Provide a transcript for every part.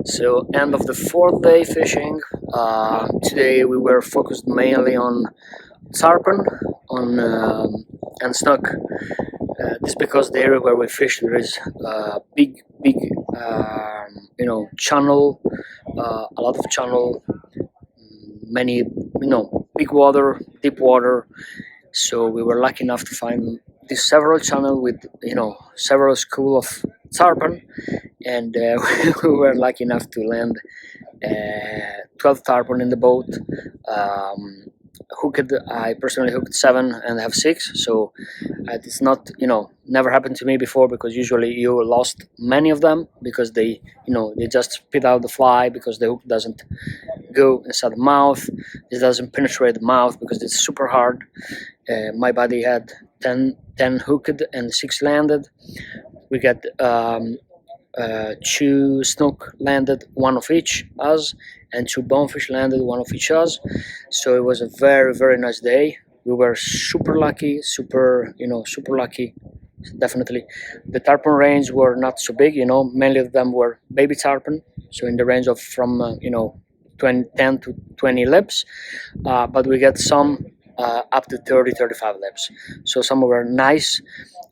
So end of the fourth day fishing. Today we were focused mainly on tarpon, on and snook. This because the area where we fish there is big, channel, a lot of channel, many big water, deep water. So we were lucky enough to find these several channel with several school of tarpon, and we were lucky enough to land 12 tarpon in the boat. Hooked, I personally hooked 7 and have 6, so it's not, never happened to me before, because usually you lost many of them because they just spit out the fly because the hook doesn't go inside the mouth. It doesn't penetrate the mouth because it's super hard. My buddy had 10 hooked and 6 landed. We got 2 snook landed, 1 of each us, and 2 bonefish landed, 1 of each us. So it was a very nice day. We were super lucky, super lucky. Definitely, the tarpon range were not so big. Many of them were baby tarpon, so in the range of from 10 to 20 lips, but we get some up to 30-35 lips. So some were nice,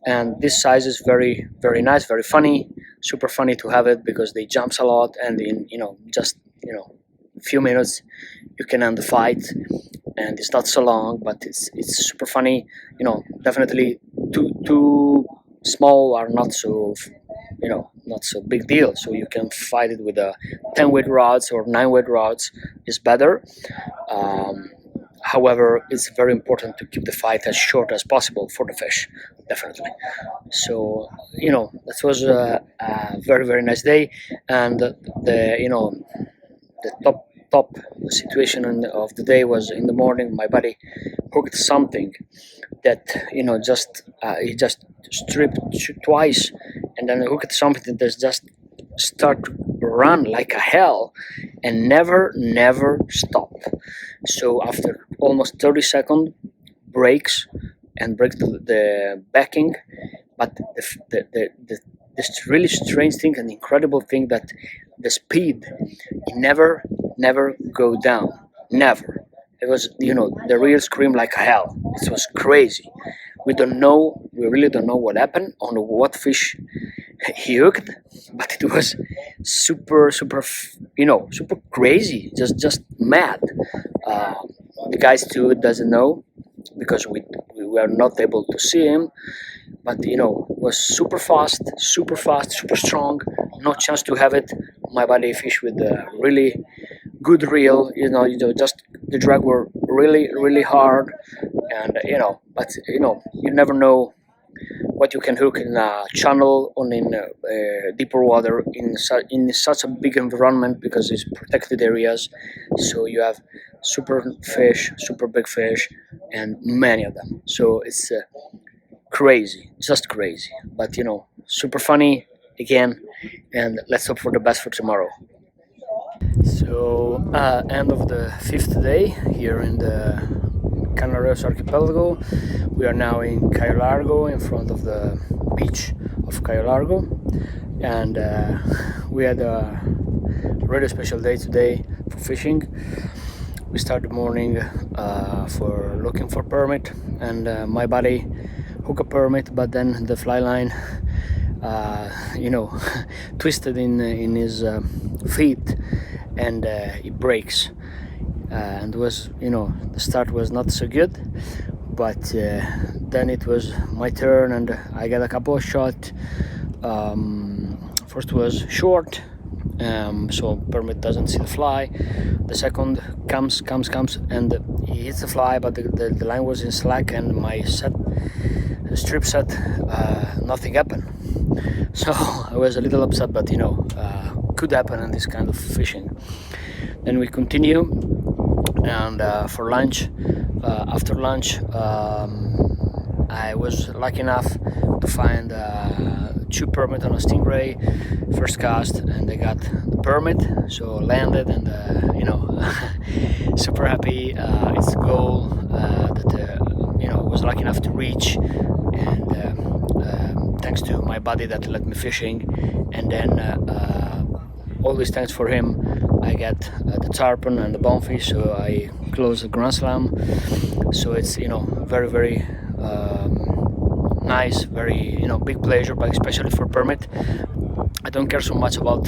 and this size is very nice, very funny, super funny to have it because they jumps a lot, and in just a few minutes you can end the fight, and it's not so long, but it's super funny. Definitely too small are not so not so big deal, so you can fight it with a 10 weight rods or 9 weight rods is better. However, it's very important to keep the fight as short as possible for the fish, definitely. So this was a very nice day, and the top situation of the day was in the morning. My buddy hooked something that he just stripped twice, and then hooked something that just start to run like a hell and never stop. So after almost 30 second breaks and breaks the backing, but this really strange thing and incredible thing that the speed it never go down, never. It was the real scream like hell. It was crazy. We really don't know what happened, on what fish he hooked, but it was super crazy, just mad. The guys too doesn't know because we were not able to see him, but was super fast, super strong. No chance to have it. My buddy fished with a really good reel. Just the drag were really hard, and but you never know what you can hook in a channel or in deeper water in such a big environment, because it's protected areas. So you have super big fish, and many of them. So it's crazy, just crazy. But super funny again, and let's hope for the best for tomorrow. So end of the 5th day here in the Canarreos Archipelago. We are now in Cayo Largo, in front of the beach of Cayo Largo, and we had a really special day today for fishing. We started the morning for looking for permit, and my buddy hooked a permit, but then the fly line twisted in his feet, and it breaks. And was the start was not so good, but then it was my turn, and I got a couple of shots. First was short, so permit doesn't see the fly. The second comes, and he hits the fly, but the line was in slack, and my strip set, nothing happened. So I was a little upset, but could happen in this kind of fishing. Then we continue, and for lunch, after lunch, I was lucky enough to find 2 permit on a stingray, first cast, and I got the permit, so landed, and super happy. It's the goal that was lucky enough to reach, and thanks to my buddy that let me fishing. And then always thanks for him. I get the tarpon and the bonefish, so I close the Grand Slam. So it's very nice, very big pleasure, but especially for permit. I don't care so much about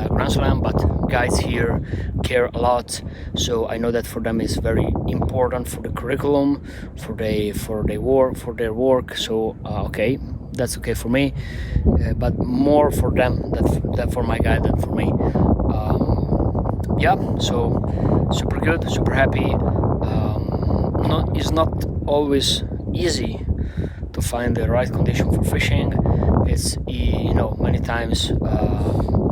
Grand Slam, but guides here care a lot. So I know that for them it's very important for the curriculum, for their work. So okay, that's okay for me, but more for them than for my guide than for me. Yeah, so super good, super happy. It's not always easy to find the right condition for fishing. It's many times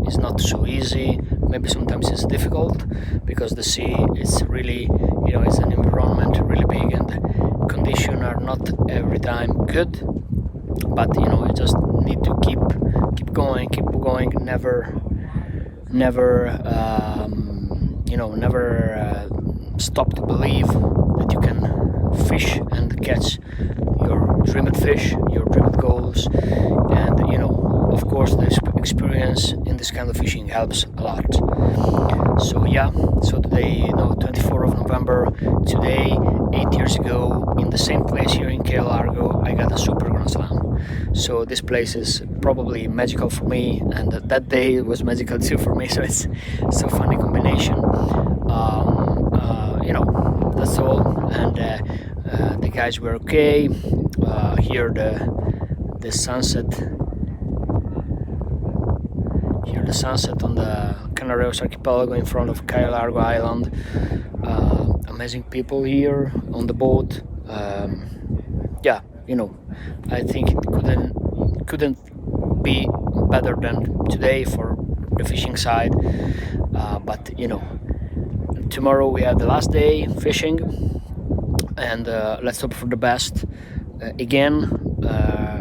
it's not so easy. Maybe sometimes it's difficult because the sea is really it's an environment really big and conditions are not every time good. But you just need to keep going, never stop to believe that you can fish and catch your dreamed fish, your dreamed goals, and of course the experience in this kind of fishing helps a lot. So yeah, so today 24th of November, today 8 years ago, in the same place here in Cayo Largo, I got a super Grand Slam. So this place is probably magical for me, and that day it was magical too for me. So it's so funny combination. That's all. And the guys were okay. Here the sunset. Here the sunset on the Canarreos Archipelago in front of Cayo Largo Island. Amazing people here on the boat. Yeah, I think it couldn't be better than today for the fishing side. But tomorrow we have the last day fishing, and let's hope for the best again,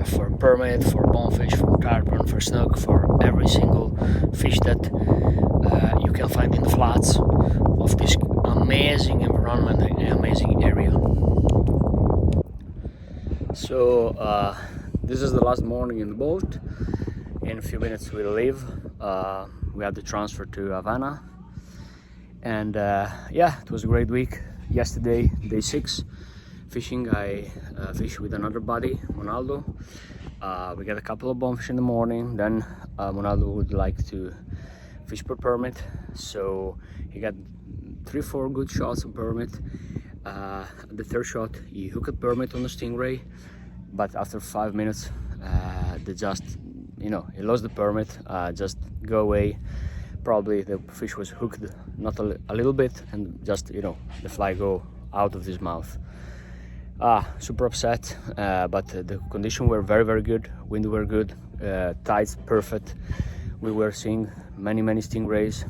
for permit, for bonefish, for tarpon, for snook, for every single fish that you can find in the flats of this amazing environment and amazing area. So this is the last morning in the boat. In a few minutes we'll leave. We have to transfer to Havana, and yeah, it was a great week. Yesterday, day 6, fishing. I fished with another buddy, Ronaldo. We got a couple of bonefish in the morning. Then Ronaldo would like to fish per permit, so he got 3-4 good shots on permit. The third shot he hooked permit on the stingray, but after 5 minutes they just he lost the permit, just go away. Probably the fish was hooked not a little bit, and just the fly go out of his mouth. Super upset, but the conditions were very good. Wind were good, tides perfect. We were seeing many stingrays.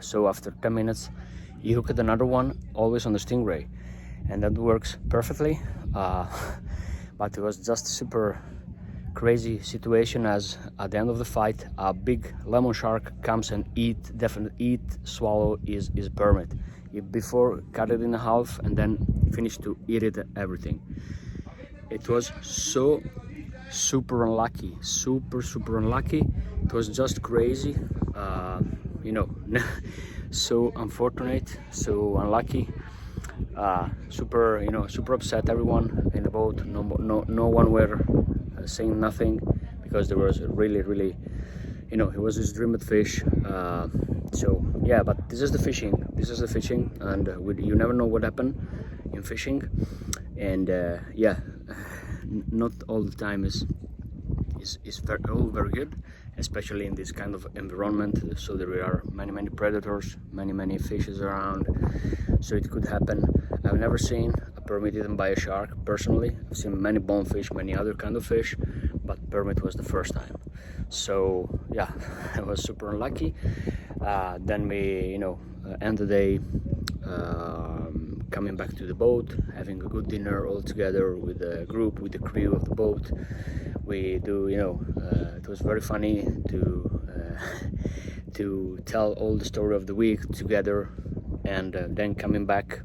So after 10 minutes he hooked another one, always on the stingray, and that works perfectly. But it was just super crazy situation, as at the end of the fight a big lemon shark comes and swallow his permit. He before cut it in half and then finished to eat it everything. It was so super unlucky, super unlucky. It was just crazy, so unfortunate, so unlucky. Super upset. Everyone in the boat, no one were saying nothing, because there was really it was his dreamed fish. So yeah, but this is the fishing, and you never know what happened in fishing. And yeah, not all the time is all very good, especially in this kind of environment. So there are many predators, many fishes around, so it could happen. I've never seen a permit eaten by a shark personally. I've seen many bonefish, many other kind of fish, but permit was the first time. So yeah, I was super unlucky. Then we end the day coming back to the boat, having a good dinner all together with the group, with the crew of the boat. We do, it was very funny to tell all the story of the week together, and then coming back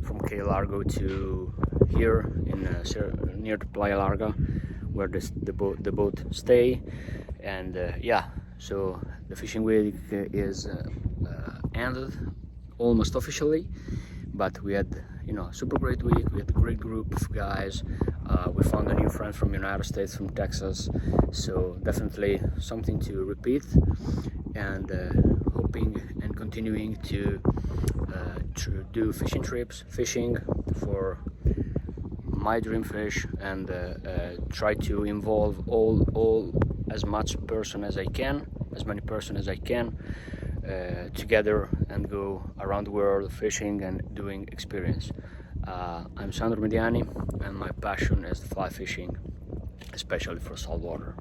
from Cayo Largo to here in near to Playa Larga, where the boat stay. And yeah, So the fishing week is ended almost officially, but we had super great week. We had a great group of guys. We found a new friend from United States, from Texas, so definitely something to repeat, and hoping and continuing to do fishing trips, fishing for my dream fish, and try to involve all as much person as I can, as many person as I can, together, and go around the world fishing and doing experience. I'm Sandro Mediani, and my passion is fly fishing, especially for saltwater.